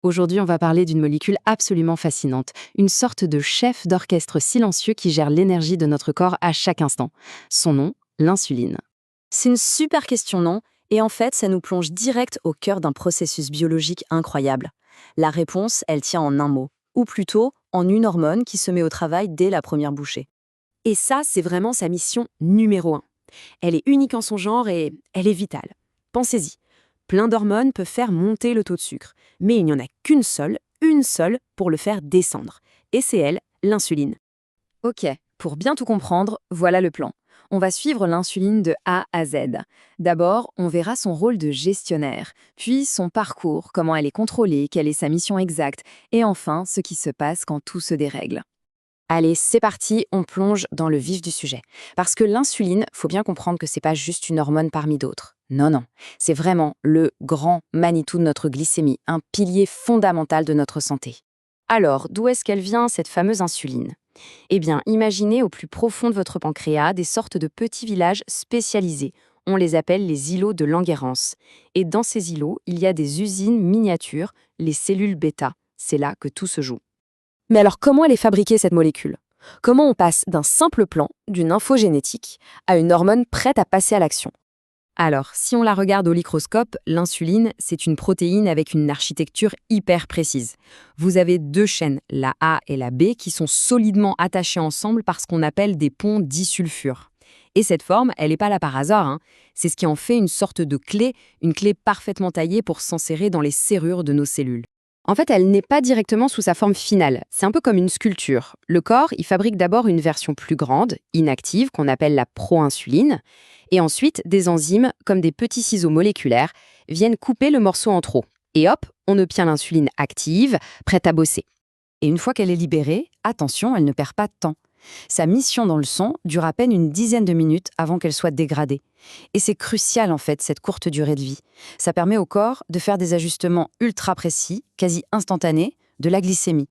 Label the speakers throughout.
Speaker 1: Aujourd'hui, on va parler d'une molécule absolument fascinante, une sorte de chef d'orchestre silencieux qui gère l'énergie de notre corps à chaque instant. Son nom, l'insuline.
Speaker 2: C'est une super question, non? Et en fait, ça nous plonge direct au cœur d'un processus biologique incroyable. La réponse, elle tient en un mot, ou plutôt en une hormone qui se met au travail dès la première bouchée.
Speaker 3: Et ça, c'est vraiment sa mission numéro un. Elle est unique en son genre et elle est vitale. Pensez-y, plein d'hormones peuvent faire monter le taux de sucre, mais il n'y en a qu'une seule, une seule, pour le faire descendre. Et c'est elle, l'insuline.
Speaker 2: Ok, pour bien tout comprendre, voilà le plan. On va suivre l'insuline de A à Z. D'abord, on verra son rôle de gestionnaire, puis son parcours, comment elle est contrôlée, quelle est sa mission exacte, et enfin, ce qui se passe quand tout se dérègle.
Speaker 3: Allez, c'est parti, on plonge dans le vif du sujet. Parce que l'insuline, faut bien comprendre que c'est pas juste une hormone parmi d'autres. Non, non, c'est vraiment le grand Manitou de notre glycémie, un pilier fondamental de notre santé. Alors, d'où est-ce qu'elle vient, cette fameuse insuline? Eh bien, imaginez au plus profond de votre pancréas des sortes de petits villages spécialisés. On les appelle les îlots de Langerhans. Et dans ces îlots, il y a des usines miniatures, les cellules bêta. C'est là que tout se joue. Mais alors, comment elle est fabriquée, cette molécule? Comment on passe d'un simple plan, d'une info génétique, à une hormone prête à passer à l'action?
Speaker 2: Alors, si on la regarde au microscope, l'insuline, c'est une protéine avec une architecture hyper précise. Vous avez deux chaînes, la A et la B, qui sont solidement attachées ensemble par ce qu'on appelle des ponts disulfure. Et cette forme, elle n'est pas là par hasard, hein. C'est ce qui en fait une sorte de clé, une clé parfaitement taillée pour s'insérer dans les serrures de nos cellules.
Speaker 3: En fait, elle n'est pas directement sous sa forme finale. C'est un peu comme une sculpture. Le corps, il fabrique d'abord une version plus grande, inactive, qu'on appelle la proinsuline. Et ensuite, des enzymes, comme des petits ciseaux moléculaires, viennent couper le morceau en trop. Et hop, on obtient l'insuline active, prête à bosser.
Speaker 2: Et une fois qu'elle est libérée, attention, elle ne perd pas de temps. Sa mission dans le sang dure à peine une dizaine de minutes avant qu'elle soit dégradée. Et c'est crucial en fait, cette courte durée de vie. Ça permet au corps de faire des ajustements ultra précis, quasi instantanés, de la glycémie.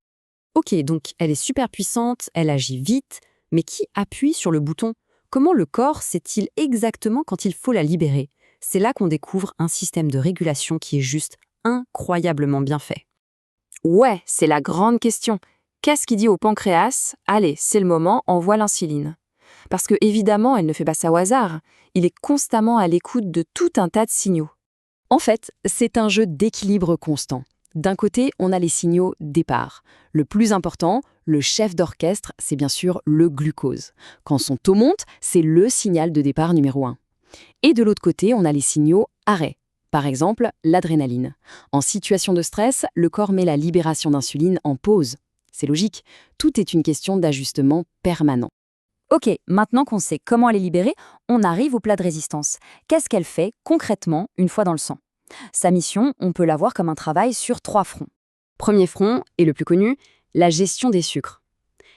Speaker 3: Ok, donc elle est super puissante, elle agit vite, mais qui appuie sur le bouton? Comment le corps sait-il exactement quand il faut la libérer? C'est là qu'on découvre un système de régulation qui est juste incroyablement bien fait. Ouais, c'est la grande question. Qu'est-ce qui dit au pancréas: allez, c'est le moment, envoie l'insuline? Parce que évidemment, elle ne fait pas ça au hasard. Il est constamment à l'écoute de tout un tas de signaux. En fait, c'est un jeu d'équilibre constant. D'un côté, on a les signaux départ. Le plus important, le chef d'orchestre, c'est bien sûr le glucose. Quand son taux monte, c'est le signal de départ numéro 1. Et de l'autre côté, on a les signaux arrêt. Par exemple, l'adrénaline. En situation de stress, le corps met la libération d'insuline en pause. C'est logique, tout est une question d'ajustement permanent.
Speaker 2: Ok, maintenant qu'on sait comment elle est libérée, on arrive au plat de résistance. Qu'est-ce qu'elle fait concrètement une fois dans le sang? Sa mission, on peut la voir comme un travail sur 3 fronts.
Speaker 3: Premier front, et le plus connu, la gestion des sucres.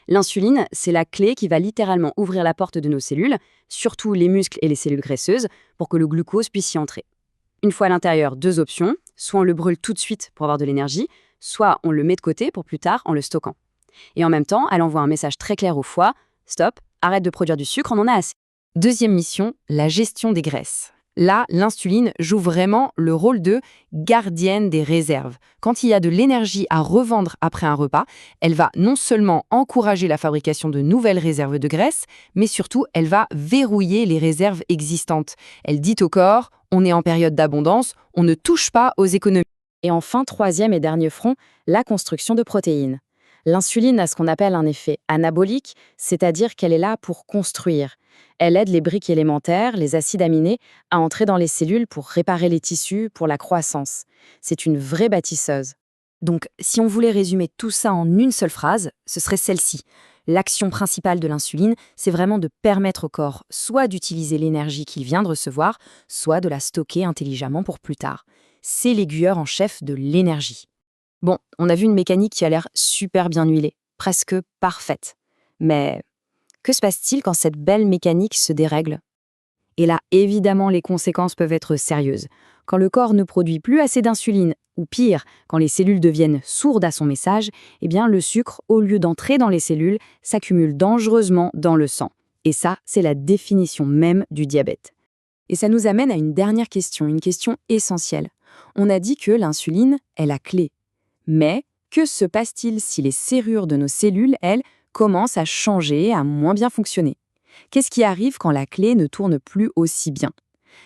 Speaker 3: L'insuline, c'est la clé qui va littéralement ouvrir la porte de nos cellules, surtout les muscles et les cellules graisseuses, pour que le glucose puisse y entrer. Une fois à l'intérieur, 2 options, soit on le brûle tout de suite pour avoir de l'énergie, soit on le met de côté pour plus tard en le stockant. Et en même temps, elle envoie un message très clair au foie: stop, arrête de produire du sucre, on en a assez.
Speaker 1: Deuxième mission, la gestion des graisses. Là, l'insuline joue vraiment le rôle de gardienne des réserves. Quand il y a de l'énergie à revendre après un repas, elle va non seulement encourager la fabrication de nouvelles réserves de graisse, mais surtout, elle va verrouiller les réserves existantes. Elle dit au corps: on est en période d'abondance, on ne touche pas aux économies.
Speaker 3: Et enfin, troisième et dernier front, la construction de protéines. L'insuline a ce qu'on appelle un effet anabolique, c'est-à-dire qu'elle est là pour construire. Elle aide les briques élémentaires, les acides aminés, à entrer dans les cellules pour réparer les tissus, pour la croissance. C'est une vraie bâtisseuse.
Speaker 2: Donc, si on voulait résumer tout ça en une seule phrase, ce serait celle-ci. L'action principale de l'insuline, c'est vraiment de permettre au corps soit d'utiliser l'énergie qu'il vient de recevoir, soit de la stocker intelligemment pour plus tard. C'est l'aiguilleur en chef de l'énergie. Bon, on a vu une mécanique qui a l'air super bien huilée, presque parfaite. Mais que se passe-t-il quand cette belle mécanique se dérègle? Et là, évidemment, les conséquences peuvent être sérieuses. Quand le corps ne produit plus assez d'insuline, ou pire, quand les cellules deviennent sourdes à son message, eh bien le sucre, au lieu d'entrer dans les cellules, s'accumule dangereusement dans le sang. Et ça, c'est la définition même du diabète. Et ça nous amène à une dernière question, une question essentielle. On a dit que l'insuline est la clé. Mais que se passe-t-il si les serrures de nos cellules, elles, commencent à changer, à moins bien fonctionner? Qu'est-ce qui arrive quand la clé ne tourne plus aussi bien?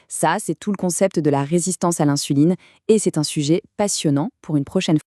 Speaker 2: Ça, c'est tout le concept de la résistance à l'insuline et c'est un sujet passionnant pour une prochaine fois.